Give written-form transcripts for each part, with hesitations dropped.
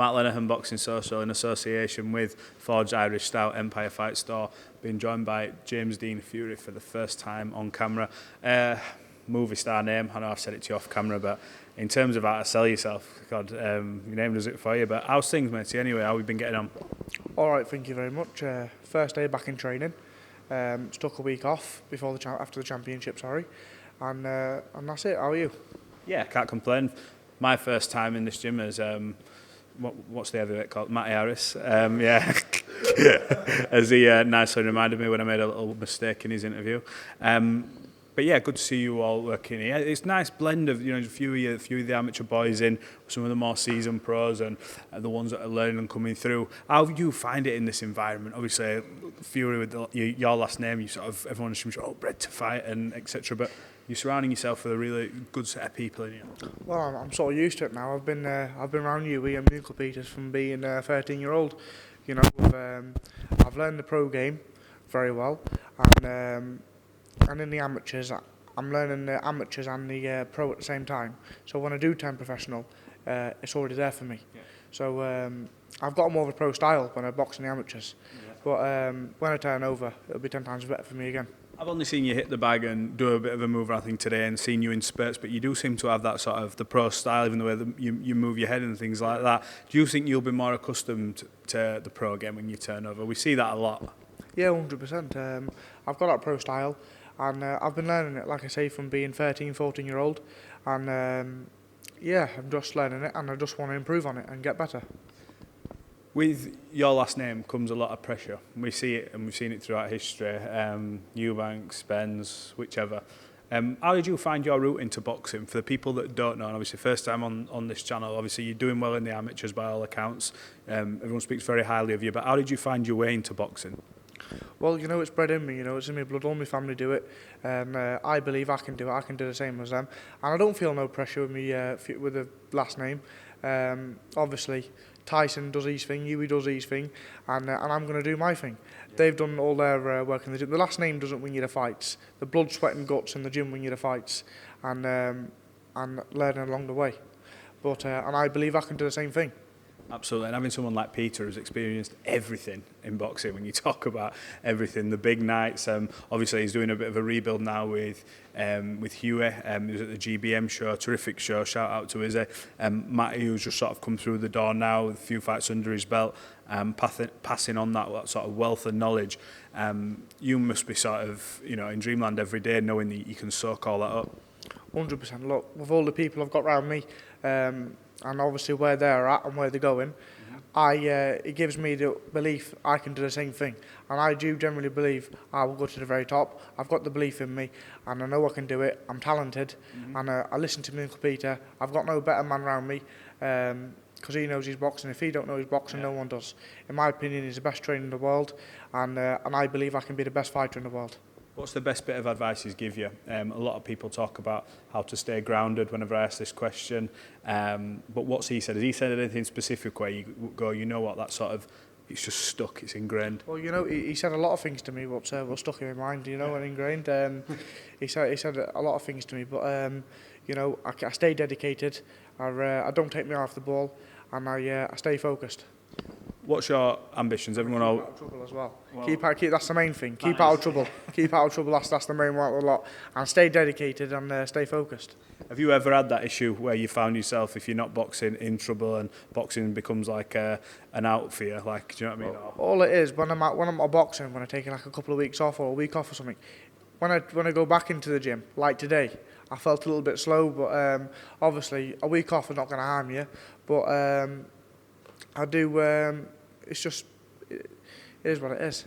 Matt Lenihan Boxing Social in association with Forged Irish Stout Empire Fight Store, being joined by James Dean Fury for the first time on camera. Movie star name, I know I've said it to you off camera, but in terms of how to sell yourself, God, your name does it for you. But how's things, Matty, anyway? How have we been getting on? All right, thank you very much. First day back in training. Took a week off before after the championship, and that's it. How are you? Yeah, can't complain. My first time in this gym is what's the heavyweight called? Matty Harris. Yeah, as he nicely reminded me when I made a little mistake in his interview. But yeah, good to see you all working here. It's a nice blend of, a few of the amateur boys in, some of the more seasoned pros and the ones that are learning and coming through. How do you find it in this environment? Obviously, Fury with your last name, everyone assumes you're all bred to fight and etc. But you're surrounding yourself with a really good set of people in here. Well, I'm sort of used to it now. I've been around you and Michael Peters from being a 13-year-old. I've learned the pro game very well, and in the amateurs, I'm learning the amateurs and the pro at the same time. So when I do turn professional, it's already there for me. Yeah. So I've got more of a pro style when I box in the amateurs. Yeah. But when I turn over, it'll be 10 times better for me again. I've only seen you hit the bag and do a bit of a move, I think, today, and seen you in spurts, but you do seem to have that sort of the pro style, even the way that you move your head and things like that. Do you think you'll be more accustomed to the pro game when you turn over? We see that a lot. Yeah, 100%. I've got that pro style. And I've been learning it, like I say, from being 13, 14-year-old. And I'm just learning it, and I just want to improve on it and get better. With your last name comes a lot of pressure. We see it, and we've seen it throughout history. Eubanks, Spence, whichever. How did you find your route into boxing? For the people that don't know, and obviously first time on this channel, obviously you're doing well in the amateurs by all accounts. Everyone speaks very highly of you, but how did you find your way into boxing? Well, it's bred in me, it's in my blood, all my family do it. I believe I can do it, I can do the same as them. And I don't feel no pressure with me with the last name. Obviously, Tyson does his thing, Huey does his thing, and I'm going to do my thing. Yeah. They've done all their work in the gym. The last name doesn't win you the fights. The blood, sweat and guts in the gym win you the fights, and learning along the way. But and I believe I can do the same thing. Absolutely, and having someone like Peter who's experienced everything in boxing, when you talk about everything, the big nights, obviously he's doing a bit of a rebuild now with Huey, he was at the GBM show, terrific show, shout out to Izzy, Matty who's just sort of come through the door now with a few fights under his belt, passing on that sort of wealth of knowledge. You must be sort of, in dreamland every day knowing that you can soak all that up. 100%, look, with all the people I've got around me, and obviously where they're at and where they're going, it gives me the belief I can do the same thing. And I do generally believe I will go to the very top. I've got the belief in me, and I know I can do it. I'm talented, and I listen to Michael Peter. I've got no better man around me, because he knows his boxing. If he don't know his boxing, no one does. In my opinion, he's the best trainer in the world, and I believe I can be the best fighter in the world. What's the best bit of advice he's give you? A lot of people talk about how to stay grounded whenever I ask this question. But what's he said? Has he said anything specific where you go, what, that sort of, it's just stuck, it's ingrained? Well, he said a lot of things to me what stuck in my mind, and ingrained. He said a lot of things to me, but, I stay dedicated. I don't take me off the ball, and I stay focused. What's your ambitions? Everyone keep out of trouble as well. Keep that's the main thing. Keep out of trouble. Keep out of trouble. That's the main one a lot. And stay dedicated and stay focused. Have you ever had that issue where you found yourself, if you're not boxing, in trouble, and boxing becomes like an out for you? Like, do you know what I mean? All it is when I'm not boxing, when I take like a couple of weeks off or a week off or something. When I go back into the gym, like today, I felt a little bit slow, but obviously a week off is not going to harm you. But I do. It's just, it is what it is.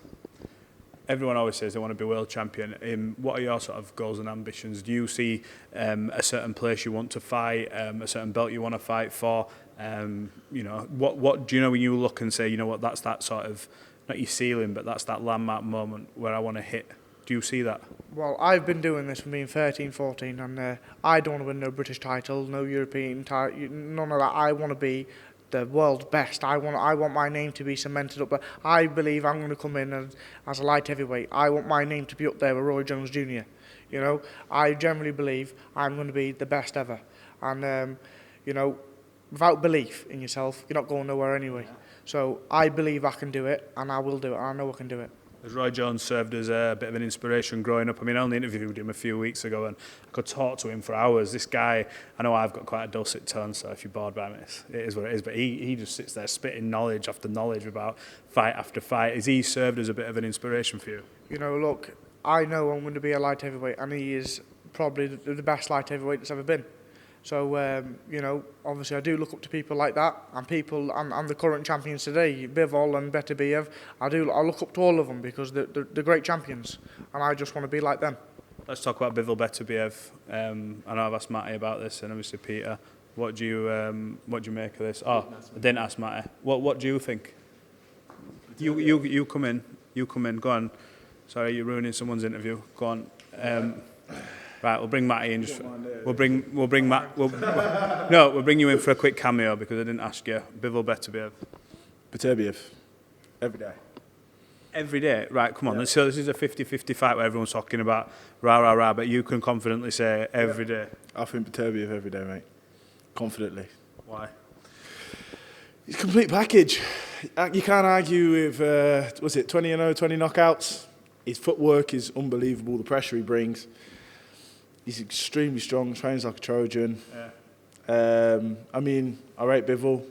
Everyone always says they want to be world champion. What are your sort of goals and ambitions? Do you see a certain place you want to fight, a certain belt you want to fight for? What do you know when you look and say, that's that sort of, not your ceiling, but that's that landmark moment where I want to hit? Do you see that? Well, I've been doing this from being 13, 14, and I don't want to win no British title, no European title, none of that. I want to be the world's best. I want my name to be cemented up. But I believe I'm going to come in as a light heavyweight. I want my name to be up there with Roy Jones Jr. I generally believe I'm going to be the best ever. And without belief in yourself, you're not going nowhere anyway. So I believe I can do it, and I will do it, and I know I can do it. Has Roy Jones served as a bit of an inspiration growing up? I mean, I only interviewed him a few weeks ago and I could talk to him for hours. This guy, I know I've got quite a dulcet tone, so if you're bored by me, it is what it is. But he just sits there spitting knowledge after knowledge about fight after fight. Has he served as a bit of an inspiration for you? You know, look, I know I'm going to be a light heavyweight, and he is probably the best light heavyweight that's ever been. So, you know, obviously I do look up to people like that, and the current champions today, Bivol and Beterbiev. I look up to all of them because they're great champions, and I just want to be like them. Let's talk about Bivol Beterbiev. I know I've asked Matty about this, and obviously Peter. What do you make of this? Oh, I didn't ask Matty. What do you think? You come in. You come in. Go on. Sorry, you're ruining someone's interview. Go on. Right, we'll bring Matty in. We'll bring Matt. We'll bring you in for a quick cameo because I didn't ask you. Bivol Beterbiev. Beterbiev. Every day. Every day? Right, come on. Yeah. So this is a 50-50 fight where everyone's talking about rah, but you can confidently say every day. I think Beterbiev every day, mate. Confidently. Why? He's a complete package. You can't argue with, 20-0, 20 knockouts. His footwork is unbelievable, the pressure he brings. He's extremely strong, trains like a Trojan. Yeah. I mean, I rate Bivol,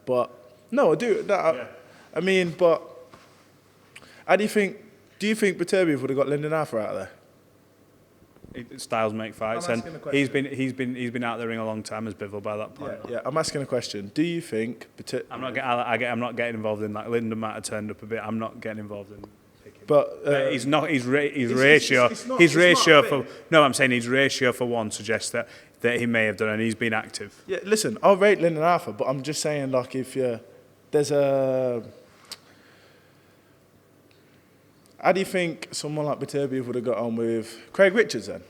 but no, I do. I mean, but how do you think Beterbiev would have got Lenihan out there? Styles make fights, and he's been out the ring a long time as Bivol by that point. Yeah, I'm asking a question. Do you think I'm not getting involved in that. Lenihan might have turned up a bit. I'm not getting involved in. But he's not. His ratio for one suggests that he may have done, and he's been active. Yeah, listen, I'll rate Lenihan, but I'm just saying, like, if there's a. How do you think someone like Beterbiev would have got on with Craig Richards then?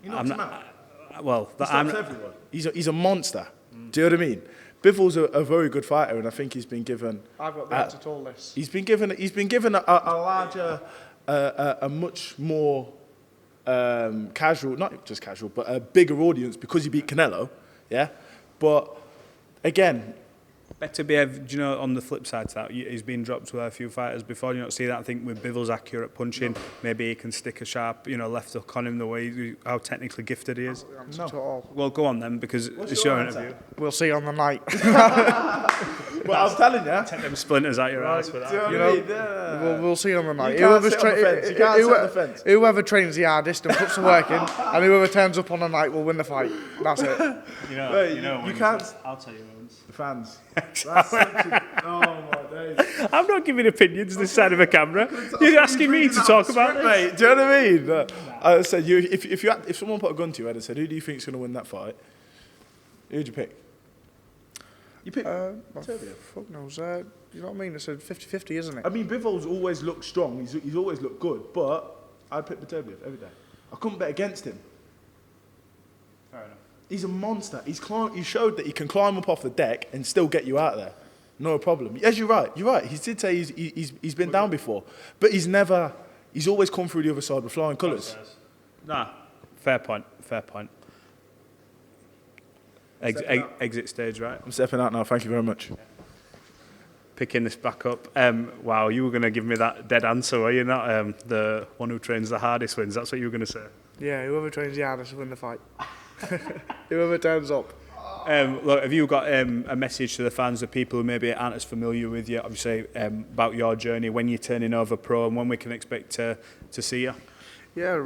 You knocked him out. Well, everyone. He's a monster. Do you know what I mean? Bivol's a very good fighter, and I think he's been given. I've got the answer to all this. He's been given a larger, a much more casual, not just casual, but a bigger audience because he beat Canelo. Yeah, but again. Beterbiev, do you know, on the flip side to that, he's been dropped with a few fighters before. You don't see that. I think with Bivol's accurate punching, maybe he can stick a sharp, left hook on him the way how technically gifted he is. No. Well, go on then, because it's your interview. We'll see on the night. Well, I'm telling you. Take them splinters out your eyes for that. We'll see on the night. You can't sit on the fence. You can't sit on the fence. Whoever trains the hardest and puts the work in, and whoever turns up on the night will win the fight. That's it. You can't. I'll tell you. The fans. Oh my days. I'm not giving opinions this side of a camera. You're asking me to talk about this. Mate, do you know what I mean? I said, if someone put a gun to your head and said, who do you think's going to win that fight? Who'd you pick? You pick Beterbiev. Fuck knows. You know what I mean? It's a 50-50, isn't it? I mean, Bivol's always looked strong. He's always looked good. But I'd pick Beterbiev every day. I couldn't bet against him. Fair enough. He's a monster. He showed that he can climb up off the deck and still get you out there. No problem. Yes, you're right. He did say he's been down before. But he's always come through the other side with flying colours. Nah, fair point. Exit stage, right? I'm stepping out now. Thank you very much. Picking this back up. Wow, you were going to give me that dead answer, were you not? The one who trains the hardest wins. That's what you were going to say. Yeah, whoever trains the hardest will win the fight. Whoever turns up. Look, have you got a message to the fans, the people who maybe aren't as familiar with you, obviously, about your journey, when you're turning over pro, and when we can expect to see you? Yeah,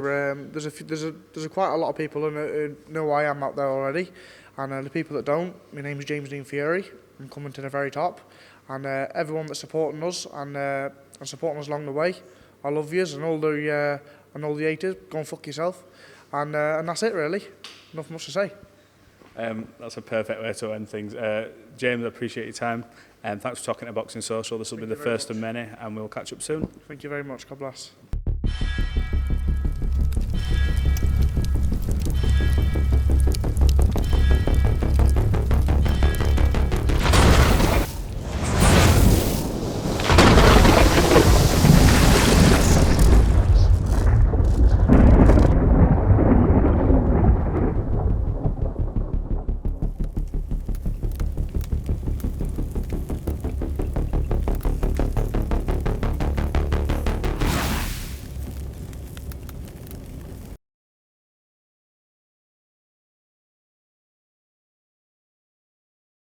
there's quite a lot of people who know who I am out there already, and the people that don't, my name's James Dean Fury. I'm coming to the very top, and everyone that's supporting us and supporting us along the way, I love yous, and all the haters, go and fuck yourself, and that's it really. Nothing much to say. That's a perfect way to end things. James, I appreciate your time. Thanks for talking to Boxing Social. This will be the first of many, and we'll catch up soon. Thank you very much. God bless.